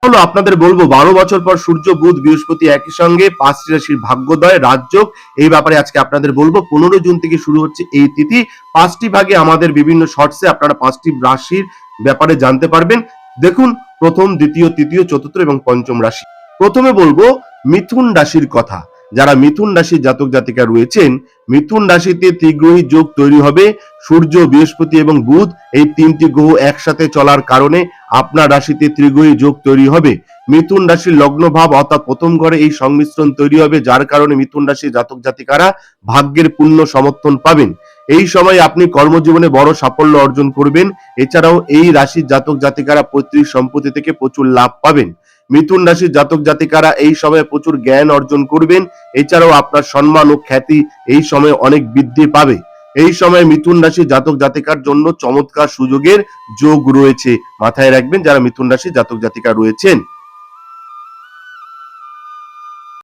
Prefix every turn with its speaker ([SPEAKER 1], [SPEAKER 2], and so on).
[SPEAKER 1] হলো আপনাদের বলবো 12 বছর পর সূর্য বুধ বৃহস্পতি একই সঙ্গে 5টি রাশির ভাগ্যোদয় রাজযোগ, এই ব্যাপারে আজকে আপনাদের বলবো। 15 জুন থেকে শুরু হচ্ছে এই তিথি। 5টি ভাগে আমাদের বিভিন্ন শর্টসে আপনারা 5টি রাশির ব্যাপারে জানতে পারবেন। দেখুন প্রথম, দ্বিতীয়, তৃতীয়, চতুর্থ এবং পঞ্চম রাশি। প্রথমে বলবো মিথুন রাশির কথা। যারা মিথুন রাশির জাতক জাতিকা রয়েছেন, মিথুন রাশিতে ত্রিগ্রহী যোগ তৈরি হবে। সূর্য, বৃহস্পতি এবং বুধ এই 3টি গ্রহ একসাথে চলার কারণে আপনার রাশিতে ত্রিগ্রহী যোগ তৈরি হবে। মিথুন রাশির লগ্ন ভাব অর্থাৎ প্রথম ঘরে এই সংমিশ্রণ তৈরি হবে, যার কারণে মিথুন রাশির জাতক জাতিকারা ভাগ্যের পূর্ণ সমর্থন পাবেন। এই সময় আপনি কর্মজীবনে বড় সাফল্য অর্জন করবেন। এছাড়াও এই রাশির জাতক জাতিকারা পৈতৃক সম্পত্তি থেকে প্রচুর লাভ পাবেন। মিথুন রাশির জাতক জাতিকারা এই সময়ে প্রচুর জ্ঞান অর্জন করবেন। এছাড়াও আপনার সম্মান ও খ্যাতি এই সময়ে অনেক বৃদ্ধি পাবে। এই সময় মিথুন রাশির জাতক জাতিকার জন্য চমৎকার সুযোগের যোগ রয়েছে, মাথায় রাখবেন যারা মিথুন রাশির জাতক জাতিকা রয়েছেন।